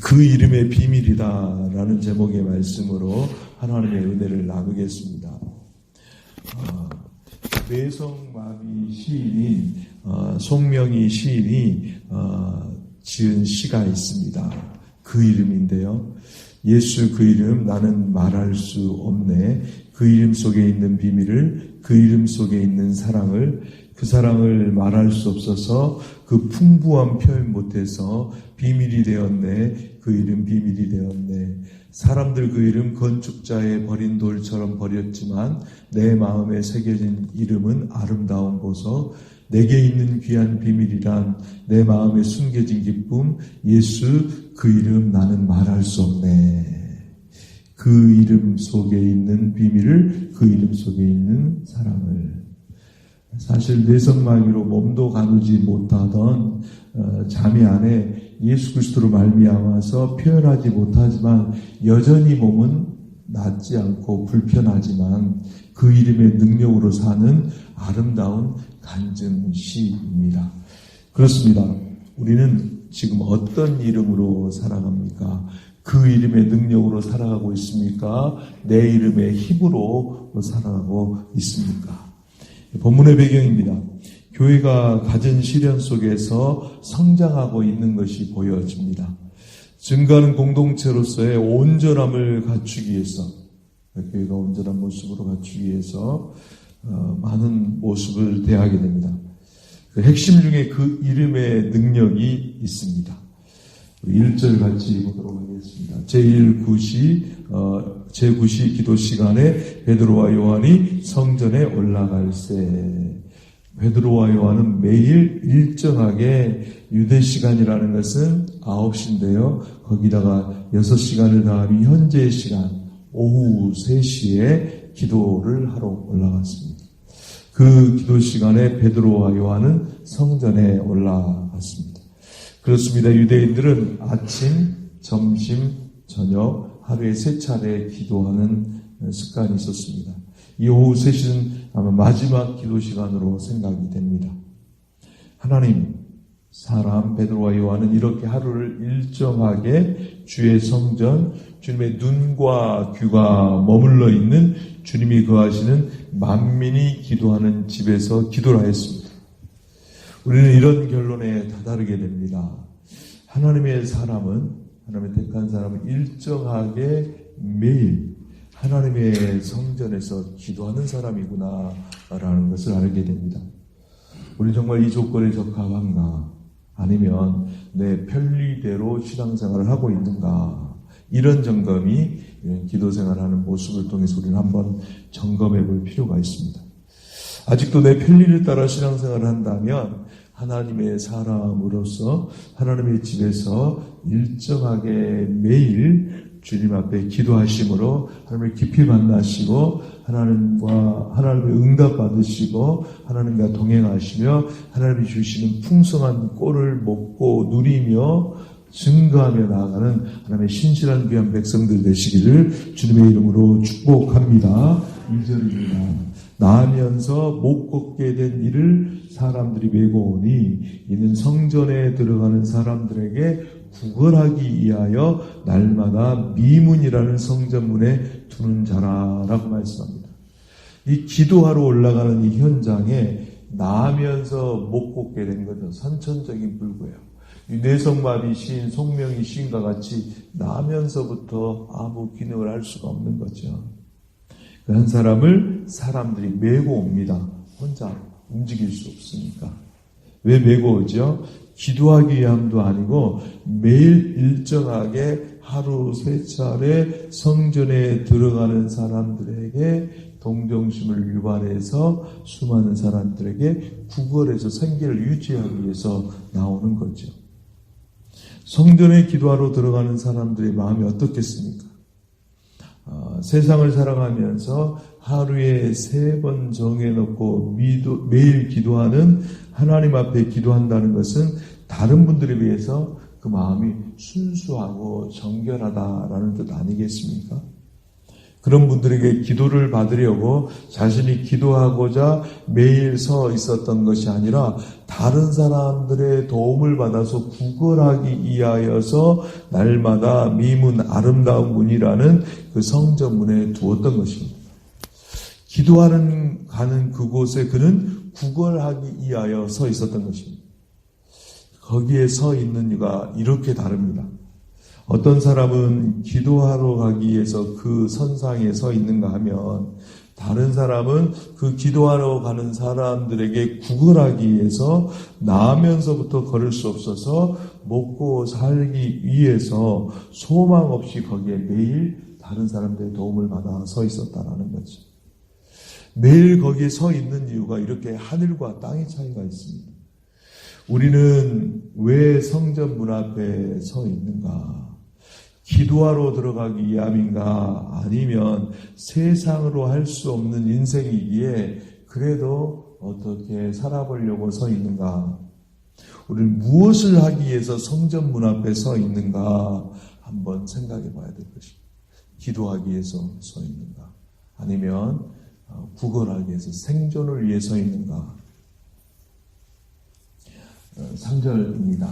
그 이름의 비밀이다라는 제목의 말씀으로 하나님의 은혜를 나누겠습니다. 뇌성마비 시인인 송명희 시인이 지은 시가 있습니다. 그 이름인데요. 예수 그 이름 나는 말할 수 없네. 그 이름 속에 있는 비밀을, 그 이름 속에 있는 사랑을, 그 사랑을 말할 수 없어서 그 풍부한 표현 못해서 비밀이 되었네. 그 이름 비밀이 되었네. 사람들 그 이름 건축자의 버린 돌처럼 버렸지만 내 마음에 새겨진 이름은 아름다운 보석. 내게 있는 귀한 비밀이란 내 마음에 숨겨진 기쁨. 예수 그 이름 나는 말할 수 없네. 그 이름 속에 있는 비밀을, 그 이름 속에 있는 사랑을. 사실 뇌성마비로 몸도 가누지 못하던 자매 안에 예수 그리스도로 말미암아서 표현하지 못하지만 여전히 몸은 낫지 않고 불편하지만 그 이름의 능력으로 사는 아름다운 간증시입니다. 그렇습니다. 우리는 지금 어떤 이름으로 살아갑니까? 그 이름의 능력으로 살아가고 있습니까? 내 이름의 힘으로 살아가고 있습니까? 본문의 배경입니다. 교회가 가진 시련 속에서 성장하고 있는 것이 보여집니다. 증거하는 공동체로서의 온전함을 갖추기 위해서, 교회가 온전한 모습으로 갖추기 위해서 많은 모습을 대하게 됩니다. 그 핵심 중에 그 이름의 능력이 있습니다. 1절 같이 보도록 하겠습니다. 제9시 기도 시간에 베드로와 요한이 성전에 올라갈새. 베드로와 요한은 매일 일정하게 유대 시간이라는 것은 9시인데요. 거기다가 6시간을 더하면 현재 시간 오후 3시에 기도를 하러 올라갔습니다. 그 기도 시간에 베드로와 요한은 성전에 올라갔습니다. 그렇습니다. 유대인들은 아침, 점심, 저녁 하루에 3차례 기도하는 습관이 있었습니다. 이 오후 3시는 아마 마지막 기도 시간으로 생각이 됩니다. 하나님, 사람 베드로와 요한은 이렇게 하루를 일정하게 주의 성전, 주님의 눈과 귀가 머물러 있는 주님이 거하시는 만민이 기도하는 집에서 기도를 하였습니다. 우리는 이런 결론에 다다르게 됩니다. 하나님의 택한 사람은 일정하게 매일 하나님의 성전에서 기도하는 사람이구나 라는 것을 알게 됩니다. 우리 정말 이 조건에 적합한가? 아니면 내 편리대로 신앙생활을 하고 있는가? 이런 점검이 이런 기도생활하는 모습을 통해서 우리는 한번 점검해 볼 필요가 있습니다. 아직도 내 편리를 따라 신앙생활을 한다면 하나님의 사람으로서 하나님의 집에서 일정하게 매일 주님 앞에 기도하심으로 하나님을 깊이 만나시고 하나님의 응답 받으시고 하나님과 동행하시며 하나님이 주시는 풍성한 꼴을 먹고 누리며 증거하며 나아가는 하나님의 신실한 귀한 백성들 되시기를 주님의 이름으로 축복합니다. 2절입니다. 나으면서 못 걷게 된 이를 사람들이 메고 오니 이는 성전에 들어가는 사람들에게 구걸하기 위하여 날마다 미문이라는 성전문에 두는 자라라고 말씀합니다. 이 기도하러 올라가는 이 현장에 나으면서 못 걷게 된 거죠. 선천적인 불구예요. 이 뇌성마비 시인 송명희 시인과 같이 나면서부터 아무 기능을 할 수가 없는 거죠. 그 한 사람을 사람들이 메고 옵니다. 혼자 움직일 수 없으니까. 왜 메고 오죠? 기도하기 위함도 아니고 매일 일정하게 하루 3차례 성전에 들어가는 사람들에게 동정심을 유발해서 수많은 사람들에게 구걸해서 생계를 유지하기 위해서 나오는 거죠. 성전에 기도하러 들어가는 사람들의 마음이 어떻겠습니까? 세상을 살아가면서 하루에 3번 정해놓고 매일 기도하는 하나님 앞에 기도한다는 것은 다른 분들에 비해서 그 마음이 순수하고 정결하다라는 뜻 아니겠습니까? 그런 분들에게 기도를 받으려고 자신이 기도하고자 매일 서 있었던 것이 아니라 다른 사람들의 도움을 받아서 구걸하기 위하여서 날마다 미문 아름다운 문이라는 그 성전문에 두었던 것입니다. 기도하는 가는 그곳에 그는 구걸하기 위하여 서 있었던 것입니다. 거기에 서 있는 이유가 이렇게 다릅니다. 어떤 사람은 기도하러 가기 위해서 그 선상에 서 있는가 하면 다른 사람은 그 기도하러 가는 사람들에게 구걸하기 위해서 나으면서부터 걸을 수 없어서 먹고 살기 위해서 소망 없이 거기에 매일 다른 사람들의 도움을 받아 서 있었다라는 거죠. 매일 거기에 서 있는 이유가 이렇게 하늘과 땅의 차이가 있습니다. 우리는 왜 성전 문 앞에 서 있는가? 기도하러 들어가기 위함인가? 아니면 세상으로 할 수 없는 인생이기에 그래도 어떻게 살아보려고 서 있는가? 우리는 무엇을 하기 위해서 성전 문 앞에 서 있는가? 한번 생각해 봐야 될 것입니다. 기도하기 위해서 서 있는가? 아니면 구걸하기 위해서 생존을 위해 서 있는가? 3절입니다.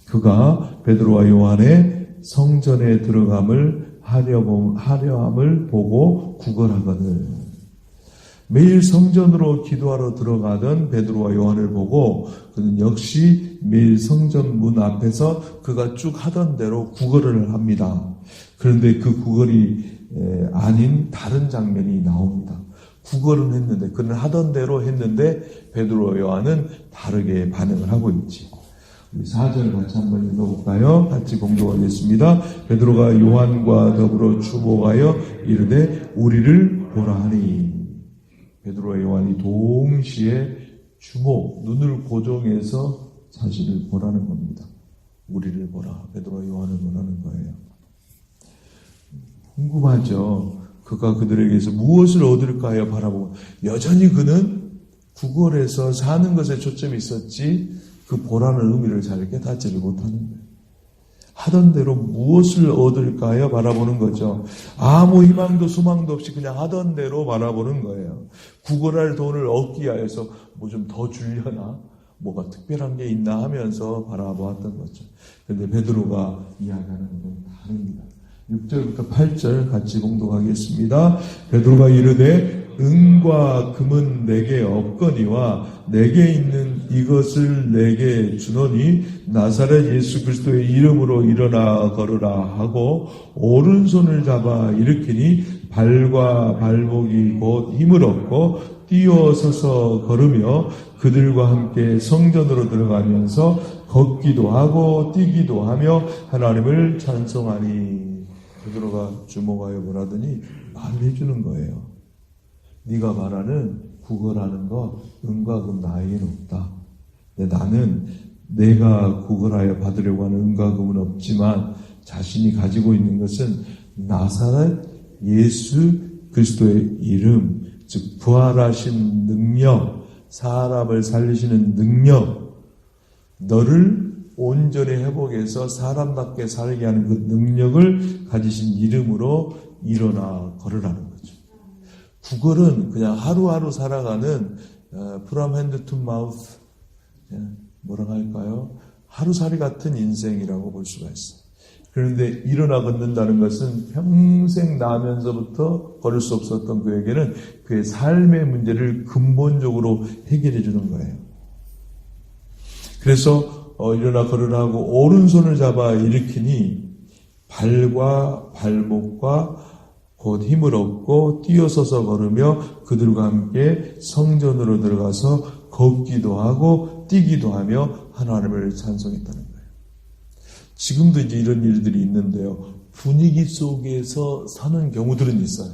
그가 베드로와 요한의 성전에 들어감을 하려함을 보고 구걸하거늘. 매일 성전으로 기도하러 들어가던 베드로와 요한을 보고 그는 역시 매일 성전 문 앞에서 그가 쭉 하던 대로 구걸을 합니다. 그런데 그 구걸이 아닌 다른 장면이 나옵니다. 구걸은 했는데 그는 하던 대로 했는데 베드로와 요한은 다르게 반응을 하고 있지. 우리 4절 같이 한번 읽어볼까요? 같이 공독하겠습니다. 베드로가 요한과 더불어 주목하여 이르되 우리를 보라 하니. 베드로와 요한이 동시에 눈을 고정해서 자신을 보라는 겁니다. 우리를 보라. 베드로와 요한을 보라는 거예요. 궁금하죠? 그가 그들에게서 무엇을 얻을까 하여 바라보고 여전히 그는 구걸해서 사는 것에 초점이 있었지 그 보라는 의미를 잘 깨닫지를 못하는 거예요. 하던 대로 무엇을 얻을까 하여 바라보는 거죠. 아무 희망도 소망도 없이 그냥 하던 대로 바라보는 거예요. 구걸할 돈을 얻기 위해서 뭐 좀 더 주려나? 뭐가 특별한 게 있나 하면서 바라보았던 거죠. 그런데 베드로가 이야기하는 건 다릅니다. 6절부터 8절 같이 공독하겠습니다. 베드로가 이르되 은과 금은 내게 없거니와 내게 있는 이것을 내게 주노니 나사렛 예수 그리스도의 이름으로 일어나 걸으라 하고 오른손을 잡아 일으키니 발과 발목이 곧 힘을 얻고 뛰어서서 걸으며 그들과 함께 성전으로 들어가면서 걷기도 하고 뛰기도 하며 하나님을 찬송하니. 베드로가 주목하여 보라더니 말을 해주는 거예요. 네가 말하는 구걸하는 것 은과 금 나에게는 없다. 근데 나는 내가 구걸하여 받으려고 하는 은과 금은 없지만 자신이 가지고 있는 것은 나사렛 예수 그리스도의 이름, 즉 부활하신 능력, 사람을 살리시는 능력, 너를 온전히 회복해서 사람답게 살게 하는 그 능력을 가지신 이름으로 일어나 걸으라는 거죠. 구걸은 그냥 하루하루 살아가는 from hand to mouth 뭐라고 할까요? 하루살이 같은 인생이라고 볼 수가 있어요. 그런데 일어나 걷는다는 것은 평생 나면서부터 걸을 수 없었던 그에게는 그의 삶의 문제를 근본적으로 해결해 주는 거예요. 그래서 일어나 걸으라고 오른손을 잡아 일으키니 발과 발목과 곧 힘을 얻고 뛰어서서 걸으며 그들과 함께 성전으로 들어가서 걷기도 하고 뛰기도 하며 하나님을 찬송했다는 거예요. 지금도 이제 이런 일들이 있는데요. 분위기 속에서 사는 경우들은 있어요.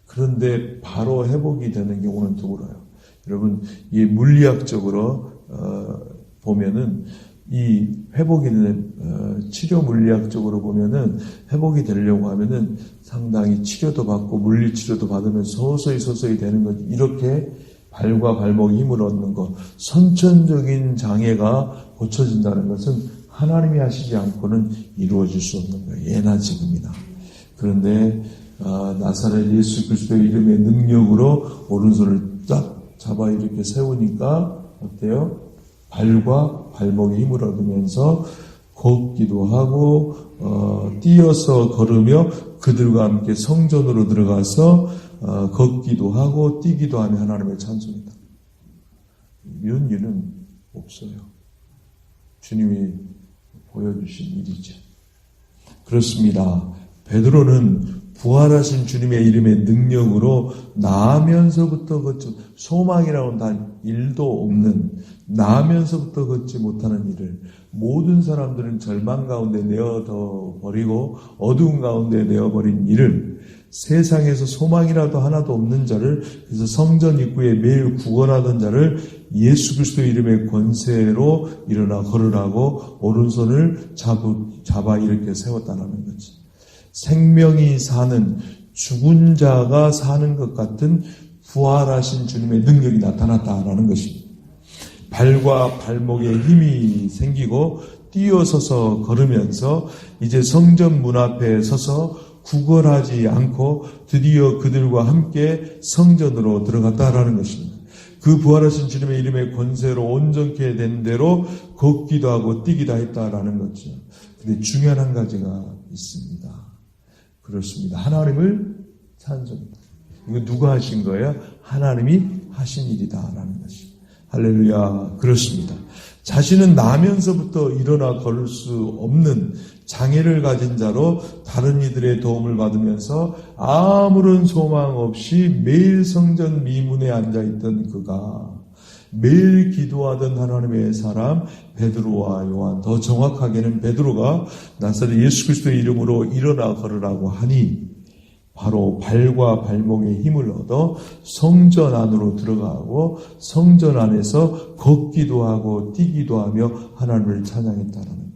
그런데 바로 회복이 되는 경우는 드물어요. 여러분, 이 물리학적으로 보면은 이 회복이 되는 치료 물리학적으로 보면은 회복이 되려고 하면은 상당히 치료도 받고 물리 치료도 받으면서 서서히 되는 것, 이렇게 발과 발목에 힘을 얻는 것, 선천적인 장애가 고쳐진다는 것은 하나님이 하시지 않고는 이루어질 수 없는 거예요. 예나 지금이나. 그런데 나사렛 예수 그리스도의 이름의 능력으로 오른손을 딱 잡아 이렇게 세우니까 어때요? 발과 발목에 힘을 얻으면서 걷기도 하고 뛰어서 걸으며 그들과 함께 성전으로 들어가서 걷기도 하고 뛰기도 하며 하나님을 찬송했다. 이런 일은 없어요. 주님이 보여주신 일이죠. 그렇습니다. 베드로는 부활하신 주님의 이름의 능력으로 나면서부터 걷지, 소망이라고는 단 일도 없는, 나면서부터 걷지 못하는 일을 모든 사람들은 절망 가운데 내어둬 버리고 어두운 가운데 내어버린 일을, 세상에서 소망이라도 하나도 없는 자를, 그래서 성전 입구에 매일 구걸하던 자를 예수 그리스도의 이름의 권세로 일어나 걸으라고 오른손을 잡아 이렇게 세웠다는 거지. 생명이 사는, 죽은 자가 사는 것 같은 부활하신 주님의 능력이 나타났다라는 것입니다. 발과 발목에 힘이 생기고 뛰어서서 걸으면서 이제 성전 문 앞에 서서 구걸하지 않고 드디어 그들과 함께 성전으로 들어갔다라는 것입니다. 그 부활하신 주님의 이름의 권세로 온전케 된 대로 걷기도 하고 뛰기도 했다라는 거죠. 근데 중요한 한 가지가 있습니다. 그렇습니다. 하나님을 찬송합니다. 이거 누가 하신 거예요? 하나님이 하신 일이다라는 것이. 할렐루야. 그렇습니다. 자신은 나면서부터 일어나 걸을 수 없는 장애를 가진 자로 다른 이들의 도움을 받으면서 아무런 소망 없이 매일 성전 미문에 앉아있던 그가 매일 기도하던 하나님의 사람 베드로와 요한, 더 정확하게는 베드로가 나사렛 예수 그리스도의 이름으로 일어나 걸으라고 하니 바로 발과 발목에 힘을 얻어 성전 안으로 들어가고 성전 안에서 걷기도 하고 뛰기도 하며 하나님을 찬양했다는 거예요.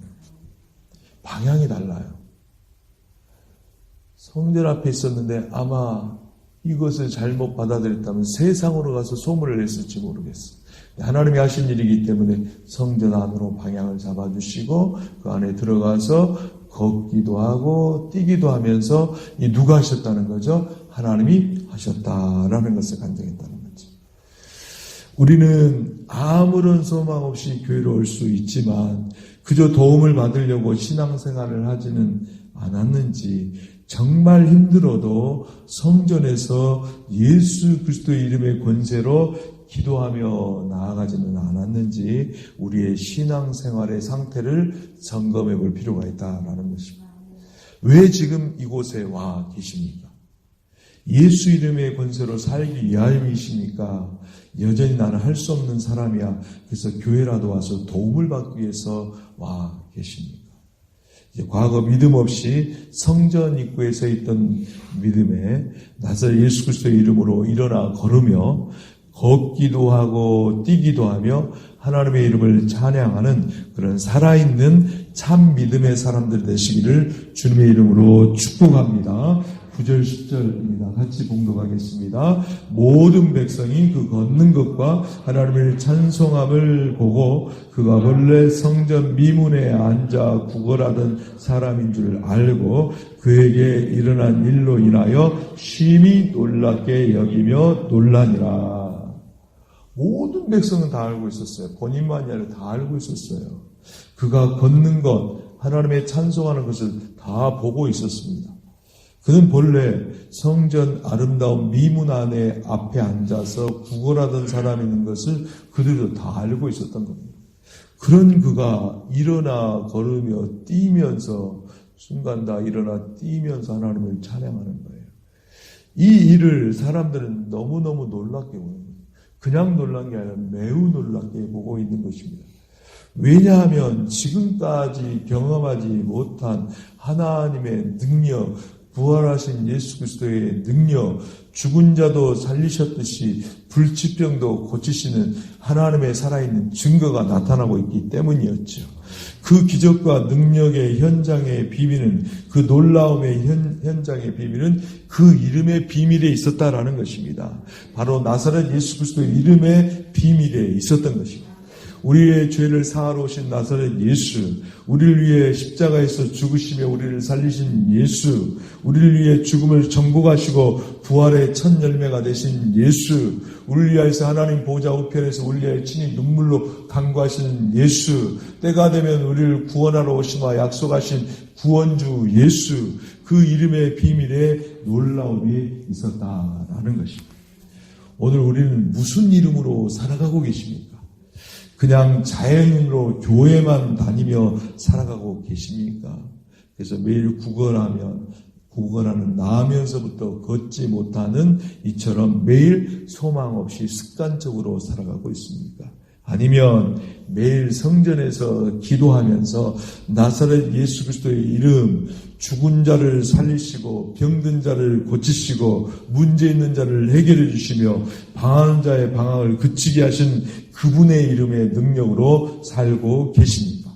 방향이 달라요. 성전 앞에 있었는데 아마 이것을 잘못 받아들였다면 세상으로 가서 소문을 냈을지 모르겠어요. 하나님이 하신 일이기 때문에 성전 안으로 방향을 잡아주시고 그 안에 들어가서 걷기도 하고 뛰기도 하면서 이 누가 하셨다는 거죠? 하나님이 하셨다라는 것을 간증했다는 거죠. 우리는 아무런 소망 없이 교회로 올 수 있지만 그저 도움을 받으려고 신앙생활을 하지는 않았는지, 정말 힘들어도 성전에서 예수 그리스도의 이름의 권세로 기도하며 나아가지는 않았는지 우리의 신앙생활의 상태를 점검해 볼 필요가 있다는 것입니다. 왜 지금 이곳에 와 계십니까? 예수 이름의 권세로 살기 위함이십니까? 여전히 나는 할 수 없는 사람이야. 그래서 교회라도 와서 도움을 받기 위해서 와 계십니까? 이제 과거 믿음 없이 성전 입구에 서 있던 믿음에 나사렛 예수 그리스도의 이름으로 일어나 걸으며 걷기도 하고 뛰기도 하며 하나님의 이름을 찬양하는 그런 살아있는 참 믿음의 사람들 되시기를 주님의 이름으로 축복합니다. 9절 10절입니다. 같이 봉독하겠습니다. 모든 백성이 그 걷는 것과 하나님을 찬송함을 보고 그가 원래 성전 미문에 앉아 구걸하던 사람인 줄 알고 그에게 일어난 일로 인하여 심히 놀랍게 여기며 놀라니라. 모든 백성은 다 알고 있었어요. 본인만이 아니라 다 알고 있었어요. 그가 걷는 것, 하나님의 찬송하는 것을 다 보고 있었습니다. 그는 본래 성전 아름다운 미문 안에 앞에 앉아서 구걸하던 사람인 것을 그들도 다 알고 있었던 겁니다. 그런 그가 일어나 걸으며 뛰면서 순간 다 일어나 뛰면서 하나님을 찬양하는 거예요. 이 일을 사람들은 너무너무 놀랍게 보는 거예요. 그냥 놀란 게 아니라 매우 놀랍게 보고 있는 것입니다. 왜냐하면 지금까지 경험하지 못한 하나님의 능력, 부활하신 예수 그리스도의 능력, 죽은 자도 살리셨듯이 불치병도 고치시는 하나님의 살아있는 증거가 나타나고 있기 때문이었죠. 그 기적과 능력의 현장의 비밀은, 그 놀라움의 현장의 비밀은 그 이름의 비밀에 있었다라는 것입니다. 바로 나사렛 예수 그리스도의 이름의 비밀에 있었던 것입니다. 우리의 죄를 사하러 오신 나사렛 예수, 우리를 위해 십자가에서 죽으시며 우리를 살리신 예수, 우리를 위해 죽음을 정복하시고 부활의 첫 열매가 되신 예수, 우리를 위하여서 하나님 보좌 우편에서 우리를 위하여 친히 눈물로 간구하시는 예수, 때가 되면 우리를 구원하러 오시마 약속하신 구원주 예수, 그 이름의 비밀에 놀라움이 있었다라는 것입니다. 오늘 우리는 무슨 이름으로 살아가고 계십니까? 그냥 자연인으로 교회만 다니며 살아가고 계십니까? 그래서 매일 구걸하는 나면서부터 걷지 못하는 이처럼 매일 소망 없이 습관적으로 살아가고 있습니까? 아니면 매일 성전에서 기도하면서 나사렛 예수 그리스도의 이름, 죽은 자를 살리시고 병든 자를 고치시고 문제 있는 자를 해결해 주시며 방황하는 자의 방황을 그치게 하신 그분의 이름의 능력으로 살고 계십니까?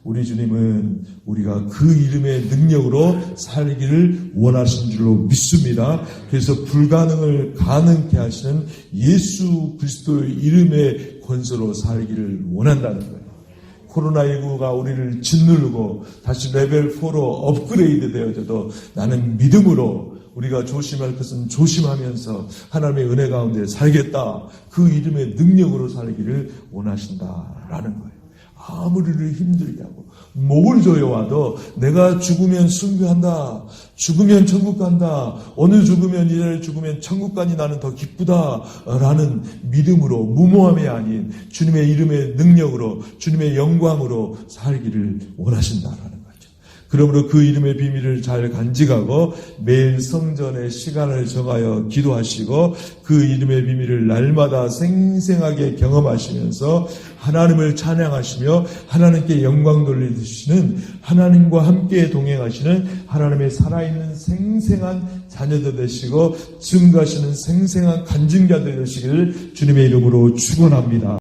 우리 주님은 우리가 그 이름의 능력으로 살기를 원하신 줄로 믿습니다. 그래서 불가능을 가능케 하시는 예수 그리스도의 이름의 권세로 살기를 원한다는 거예요. 코로나19가 우리를 짓누르고 다시 레벨 4로 업그레이드 되어져도 나는 믿음으로 우리가 조심할 것은 조심하면서 하나님의 은혜 가운데 살겠다. 그 이름의 능력으로 살기를 원하신다라는 거예요. 아무리 힘들게 하고 목을 조여와도 내가 죽으면 순교한다. 죽으면 천국 간다. 오늘 죽으면 이날 죽으면 천국 가니 나는 더 기쁘다라는 믿음으로 무모함이 아닌 주님의 이름의 능력으로 주님의 영광으로 살기를 원하신다라는 거죠. 그러므로 그 이름의 비밀을 잘 간직하고 매일 성전에 시간을 정하여 기도하시고 그 이름의 비밀을 날마다 생생하게 경험하시면서 하나님을 찬양하시며 하나님께 영광 돌리시는 하나님과 함께 동행하시는 하나님의 살아있는 생생한 자녀들 되시고 증거하시는 생생한 간증자들 되시기를 주님의 이름으로 축원합니다.